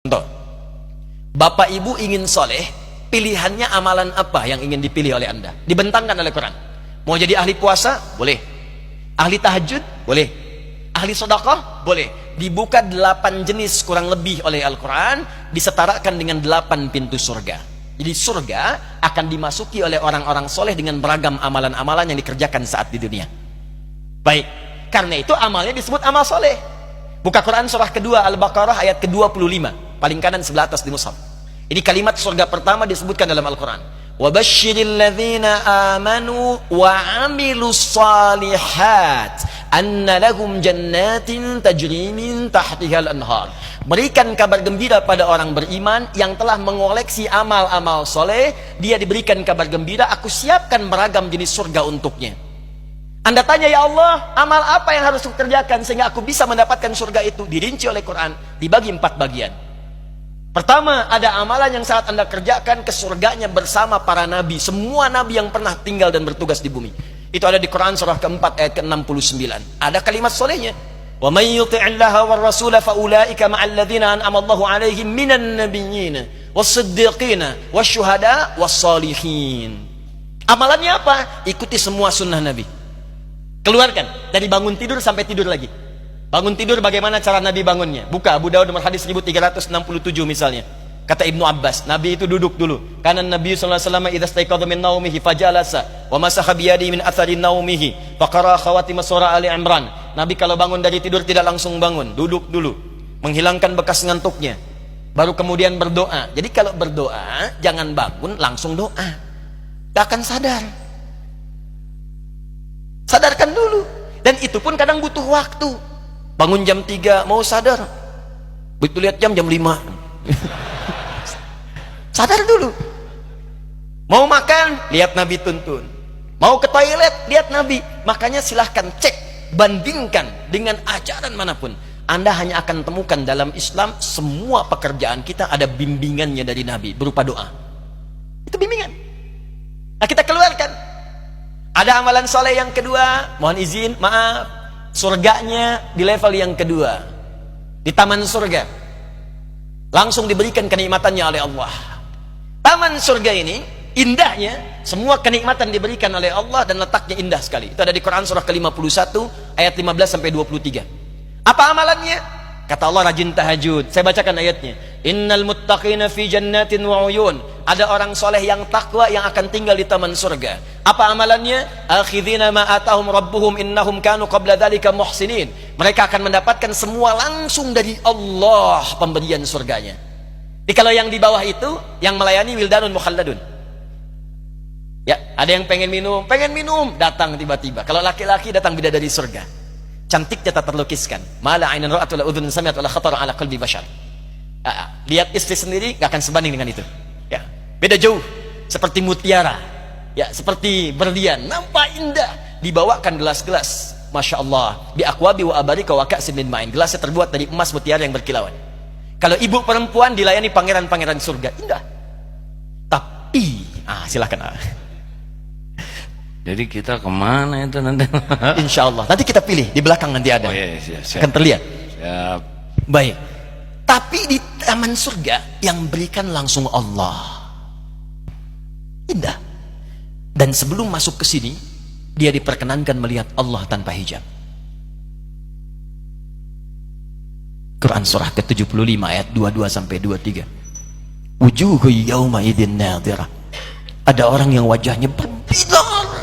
Contoh, Bapak Ibu ingin soleh, pilihannya amalan apa yang ingin dipilih oleh Anda? Dibentangkan oleh Quran. Mau jadi ahli puasa? Boleh. Ahli tahajud? Boleh. Ahli sedekah? Boleh. Dibuka 8 jenis kurang lebih oleh Al-Quran, disetarakan dengan 8 pintu surga. Jadi surga akan dimasuki oleh orang-orang soleh dengan beragam amalan-amalan yang dikerjakan saat di dunia. Baik, karena itu amalnya disebut amal soleh. Buka Quran surah kedua Al-Baqarah ayat ke-25, paling kanan sebelah atas di mushaf. Ini kalimat surga pertama disebutkan dalam Al-Quran. Wabashshiril ladzina amanu wa amilus salihat anna lahum jannatin tajri min tahtihal anhar. Berikan kabar gembira pada orang beriman yang telah mengoleksi amal-amal soleh. Dia diberikan kabar gembira, aku siapkan beragam jenis surga untuknya. Anda tanya, ya Allah, amal apa yang harus aku kerjakan sehingga aku bisa mendapatkan surga itu? Dirinci oleh Quran, dibagi 4 bagian. Pertama, ada amalan yang saat Anda kerjakan ke surganya bersama para nabi, semua nabi yang pernah tinggal dan bertugas di bumi. Itu ada di Quran surah keempat ayat ke-69. Ada kalimat solehnya. Wa may yuti'illaha war rasula fa ulaika ma'al ladzina an'ama Allahu 'alaihim minan nabiyyin was-siddiqina wasyuhada was-shalihin. Amalannya apa? Ikuti semua sunnah Nabi. Keluarkan dari bangun tidur sampai tidur lagi. Bangun tidur bagaimana cara Nabi bangunnya? Buka Abu Dawud nomor hadis 1367 misalnya. Kata Ibnu Abbas, Nabi itu duduk dulu. Karena Nabi sallallahu alaihi wasallam idza staiqadha min naumihi fajalasa wa masaha bi yadihi min athari naumihi faqara khawatim surah Ali Imran. Nabi kalau bangun dari tidur tidak langsung bangun, duduk dulu, menghilangkan bekas ngantuknya, baru kemudian berdoa. Jadi kalau berdoa jangan bangun langsung doa. Tidak akan sadar. Sadarkan dulu. Dan itu pun kadang butuh waktu. Bangun jam 3 mau sadar, begitu lihat jam 5. Sadar dulu. Mau makan, lihat Nabi tuntun. Mau ke toilet, lihat Nabi. Makanya silahkan cek, bandingkan dengan ajaran manapun. Anda hanya akan temukan dalam Islam semua pekerjaan kita ada bimbingannya dari Nabi berupa doa. Itu bimbingan. Nah, kita keluarkan. Ada amalan soleh yang kedua, mohon izin, maaf, surganya di level yang kedua, di taman surga, langsung diberikan kenikmatannya oleh Allah. Taman surga ini indahnya, semua kenikmatan diberikan oleh Allah dan letaknya indah sekali. Itu ada di Quran surah ke-51 ayat 15 sampai 23. Apa amalannya? Kata Allah, rajin tahajud. Saya bacakan ayatnya. Innal muttaqina fi jannatin wa uyun. Ada orang soleh yang takwa yang akan tinggal di taman surga. Apa amalannya? Akhidhina ma atahum rabbuhum innahum kanu qabla dzalika muhsinin. Mereka akan mendapatkan semua langsung dari Allah pemberian surganya. Jadi kalau yang di bawah itu yang melayani wildanun mukhalladun. Ya, ada yang pengen minum, datang tiba-tiba. Kalau laki-laki datang bidadari surga. Cantiknya tak terlukiskan. Mala ainan ra'at wala udhun sami'at wala khatara ala qalbi bashar. Lihat istri sendiri gak akan sebanding dengan itu. Ya, beda jauh. Seperti mutiara. Ya, seperti berlian, nampak indah. Dibawakan gelas-gelas, masya Allah, bi aqwabi wa abarika wa ka'sin min ma'in. Gelasnya terbuat dari emas mutiara yang berkilauan. Kalau ibu perempuan dilayani pangeran-pangeran surga, indah. Tapi, silakan. Jadi kita kemana itu nanti? Insya Allah. Nanti kita pilih di belakang nanti ada. Oh, iya, siap. Akan terlihat. Siap. Baik. Tapi di taman surga yang berikan langsung Allah. Indah. Dan sebelum masuk ke sini, dia diperkenankan melihat Allah tanpa hijab. Quran surah ke-75 ayat 22 sampai 23. Wujuhu yawma idzin nadhirah. Ada orang yang wajahnya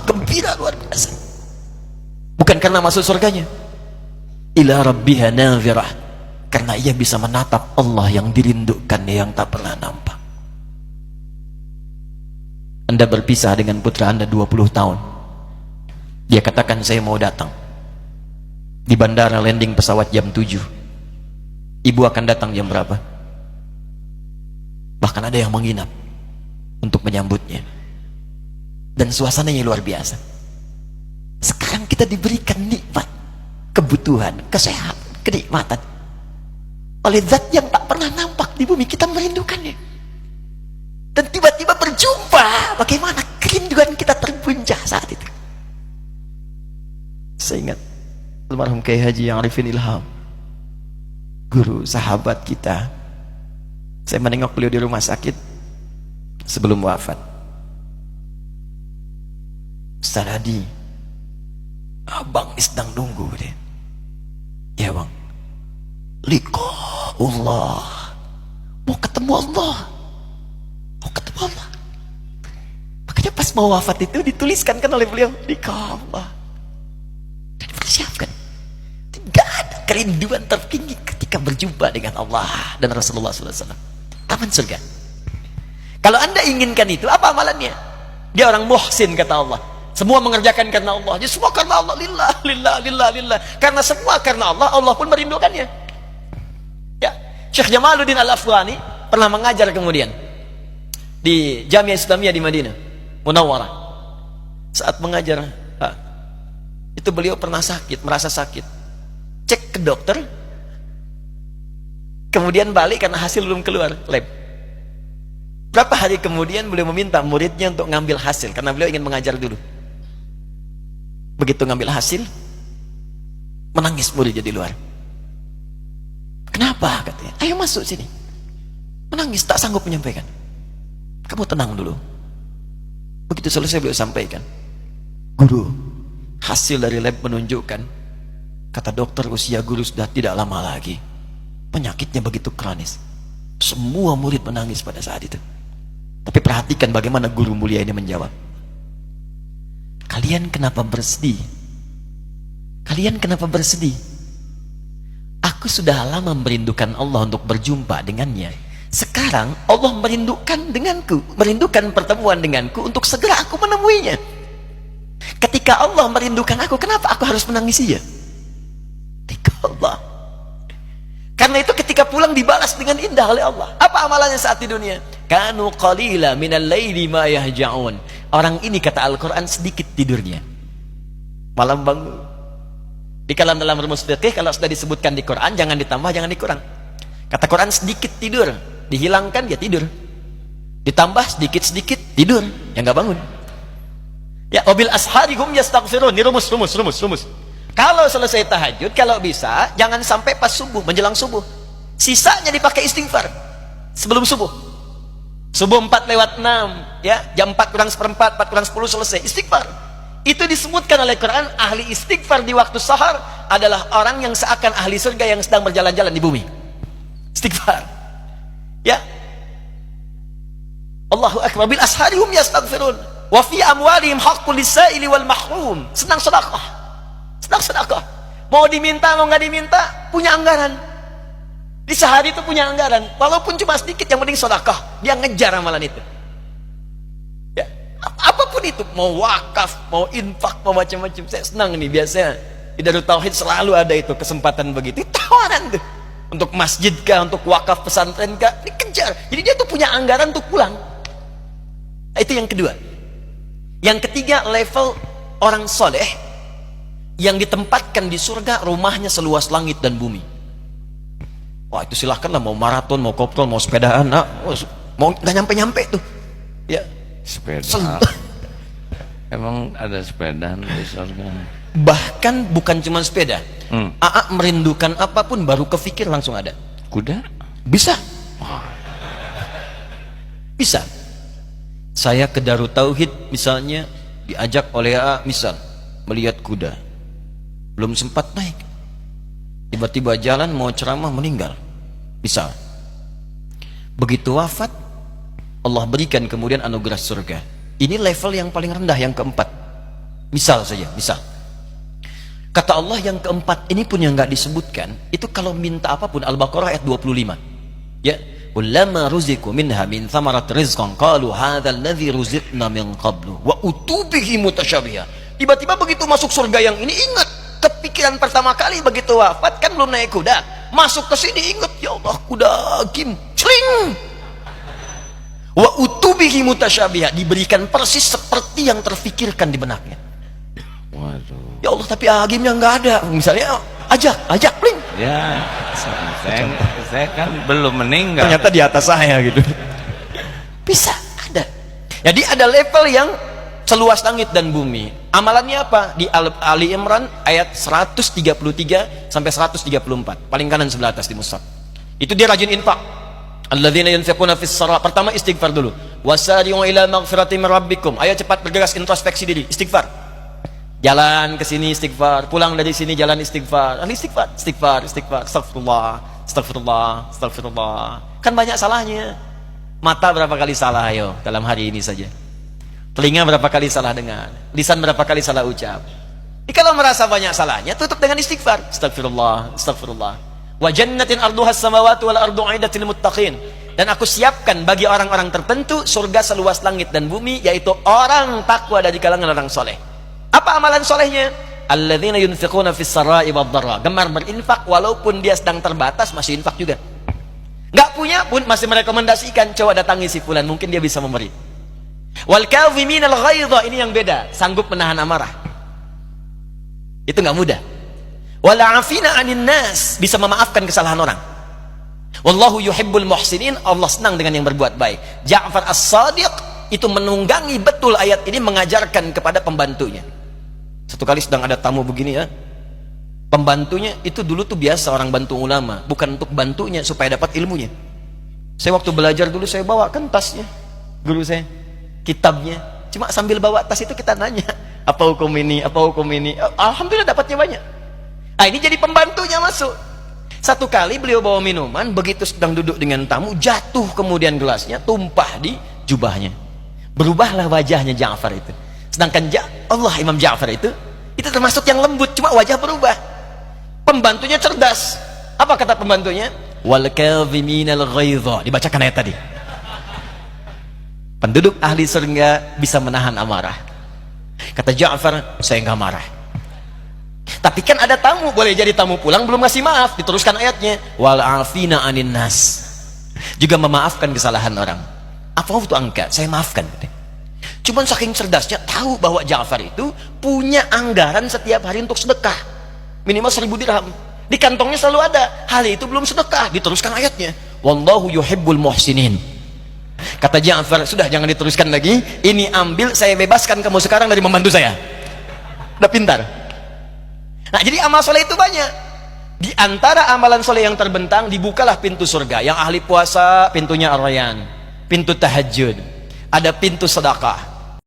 gembira luar biasa. Bukan karena masuk surganya. Ila rabbiha nadhirah. Karena ia bisa menatap Allah yang dirindukannya yang tak pernah nampak. Anda berpisah dengan putra Anda 20 tahun. Dia katakan saya mau datang. Di bandara landing pesawat jam 7. Ibu akan datang jam berapa? Bahkan ada yang menginap untuk menyambutnya. Dan suasananya luar biasa. Sekarang kita diberikan nikmat, kebutuhan, kesehatan, kenikmatan oleh zat yang tak pernah nampak di bumi. Kita merindukannya. Dan tiba-tiba berjumpa. Bagaimana kerinduan kita terbuncah saat itu. Saya ingat almarhum Kiai Haji Arifin Ilham, guru sahabat kita, Saya menengok beliau di rumah sakit sebelum wafat. Ustaz Hadi, abang sedang nunggu deh. Ya bang, liqa'ullah, mau ketemu Allah, mau ketemu Allah. Makanya pas mau wafat itu dituliskan kan oleh beliau, liqa'ullah, dan dipersiapkan. Tidak ada kerinduan tertinggi ketika berjumpa dengan Allah dan Rasulullah SAW. Taman surga. Kalau anda inginkan itu, apa amalannya? Dia orang muhsin kata Allah. Semua mengerjakan karena Allah. Jadi semua karena Allah. Lillah, lillah, lillah, lillah. Karena semua karena Allah, Allah pun merindukannya. Ya, Syekh Jamaluddin Al-Afghani pernah mengajar kemudian di Jamiah Islamiyah di Madinah Munawwarah. Saat mengajar, itu beliau pernah sakit, merasa sakit. Cek ke dokter, kemudian balik karena hasil belum keluar lab. Berapa hari kemudian beliau meminta muridnya untuk ngambil hasil karena beliau ingin mengajar dulu. Begitu ngambil hasil, menangis muridnya di luar. Kenapa katanya? Ayo masuk sini. Menangis, tak sanggup menyampaikan. Kamu tenang dulu. Begitu selesai beliau sampaikan, guru, hasil dari lab menunjukkan, kata dokter, usia guru sudah tidak lama lagi. Penyakitnya begitu kronis. Semua murid menangis pada saat itu. Tapi perhatikan bagaimana guru mulia ini menjawab. Kalian kenapa bersedih? Kalian kenapa bersedih? Aku sudah lama merindukan Allah untuk berjumpa dengannya. Sekarang Allah merindukan denganku, merindukan pertemuan denganku untuk segera aku menemuinya. Ketika Allah merindukan aku, kenapa aku harus menangisinya? Allah. Karena itu ketika pulang dibalas dengan indah oleh Allah. Apa amalannya saat di dunia? Kanu qalila minal laili ma yahja'un. Orang ini kata Al-Quran sedikit tidurnya, malam bangun. Di dalam rumus fikih kalau sudah disebutkan di Quran jangan ditambah, jangan dikurang. Kata Quran sedikit tidur, dihilangkan dia tidur. Ditambah sedikit-sedikit tidur, ya nggak bangun. Ya, wabil ashari hum yastaghfirun. Ini rumus. Kalau selesai tahajud, kalau bisa jangan sampai pas subuh, menjelang subuh. Sisanya dipakai istighfar sebelum subuh. Subuh 4:06, ya, jam 4 kurang seperempat, 4 kurang 10 selesai istighfar. Itu disebutkan oleh Quran, ahli istighfar di waktu sahar adalah orang yang seakan ahli surga yang sedang berjalan-jalan di bumi. Istighfar. Ya. Allahu akbar, bil ashari hum yastaghfirun. Wa fi amwalihim haqqul lis-sa'ili wal mahrum. Senang sedekah. Senang sedekah. Mau diminta mau nggak diminta, punya anggaran. Di sehari itu punya anggaran, walaupun cuma sedikit, yang penting sedekah. Dia ngejar amalan itu. Ya, apapun itu, mau wakaf, mau infak, mau macam-macam. Saya senang nih, biasanya di Darut Tauhid selalu ada itu kesempatan begitu. Tawaran tuh untuk masjid kah, untuk wakaf pesantren kah, dikejar. Jadi dia tuh punya anggaran untuk pulang. Nah, itu yang kedua. Yang ketiga, level orang soleh yang ditempatkan di surga, rumahnya seluas langit dan bumi. Wah, itu silahkanlah, mau maraton, mau kopdol, mau sepedaan, mau nggak nyampe-nyampe tuh. Ya, sepeda. Emang ada sepedaan di surga? Bahkan bukan cuma sepeda. Aa merindukan apapun baru kepikir langsung ada. Kuda? Bisa. Bisa. Saya ke Darut Tauhid misalnya diajak oleh Aa misal melihat kuda. Belum sempat naik. Tiba-tiba jalan mau ceramah meninggal. Bisa. Begitu wafat, Allah berikan kemudian anugerah surga. Ini level yang paling rendah, yang keempat. Misal saja, misal. Kata Allah yang keempat ini pun yang nggak disebutkan, itu kalau minta apapun. Al-Baqarah ayat 25. Ya, "Kullama ruziqu minha min thamarat rizqan qalu hadzal ladzi ruziqna min qablu wa utubihi mutasyabiha." Tiba-tiba begitu masuk surga yang ini, ingat kepikiran pertama kali begitu wafat, kan belum naik kuda. Masuk ke sini ingat, ya Allah, kuda Kim, celing. Wa utubihi mutasyabiha, diberikan persis seperti yang terfikirkan di benaknya. Waduh. Ya Allah, tapi agimnya nggak ada. Misalnya ajak, pling. Ya, saya kan belum meninggal. Ternyata di atas saya gitu. Bisa ada. Jadi ada level yang seluas langit dan bumi. Amalannya apa? Di Ali Imran ayat 133 sampai 134. Paling kanan sebelah atas di mushaf. Itu dia rajin infak. Alladzina yunfiquna fis sara. Pertama istighfar dulu. Wasari'u ila maghfirati min rabbikum. Ayo cepat bergegas introspeksi diri, istighfar. Jalan ke sini istighfar, pulang dari sini jalan istighfar. Istighfar. Astagfirullah. Kan banyak salahnya. Mata berapa kali salah ayo dalam hari ini saja. Telinga berapa kali salah dengar, lisan berapa kali salah ucap. Jadi kalau merasa banyak salahnya, tutup dengan istighfar. Astagfirullah. Wa jannatin arduhas samawati wal ardu 'iddatil muttaqin. Dan aku siapkan bagi orang-orang tertentu surga seluas langit dan bumi, yaitu orang takwa dari kalangan orang soleh. Apa amalan solehnya? Alladzina yunfiquna fis sarai wad dharra. Gemar berinfak walaupun dia sedang terbatas, masih infak juga. Enggak punya pun masih merekomendasikan, coba datangi si fulan, mungkin dia bisa memberi. Wal kadhiminal ghaidha, ini yang beda, sanggup menahan amarah. Itu enggak mudah. Wal 'afina 'anil nas, bisa memaafkan kesalahan orang. Wallahu yuhibbul muhsinin, Allah senang dengan yang berbuat baik. Ja'far As-Shadiq itu menunggangi betul ayat ini, mengajarkan kepada pembantunya. Satu kali sedang ada tamu begini ya, pembantunya itu dulu tuh biasa orang bantu ulama, bukan untuk bantunya supaya dapat ilmunya. Saya waktu belajar dulu saya bawakan tasnya guru saya, kitabnya, cuma sambil bawa tas itu kita nanya, apa hukum ini, alhamdulillah dapatnya banyak. Nah ini jadi pembantunya masuk. Satu kali beliau bawa minuman, begitu sedang duduk dengan tamu, jatuh kemudian gelasnya tumpah di jubahnya. Berubahlah wajahnya Ja'far itu. Sedangkan Imam Ja'far itu termasuk yang lembut, cuma wajah berubah. Pembantunya cerdas. Apa kata pembantunya? Wal kadhiminal ghaidha. Dibacakan ayat tadi. Penduduk ahli surga bisa menahan amarah. Kata Ja'far, saya enggak marah. Tapi kan ada tamu, boleh jadi tamu pulang belum ngasih maaf. Diteruskan ayatnya, wal 'afina 'anin nas. Juga memaafkan kesalahan orang. Apa itu angka? Saya maafkan. Cuman saking cerdasnya tahu bahwa Ja'far itu punya anggaran setiap hari untuk sedekah. Minimal 1000 dirham. Di kantongnya selalu ada. Hal itu belum sedekah. Diteruskan ayatnya, wallahu yuhibbul muhsinin. Kata Ja'far, sudah jangan diteruskan lagi. Ini ambil, saya bebaskan kamu sekarang dari membantu saya. Udah pintar. Nah jadi amal soleh itu banyak. Di antara amalan soleh yang terbentang, dibukalah pintu surga. Yang ahli puasa pintunya Ar-Rayyan, pintu tahajud, ada pintu sedekah.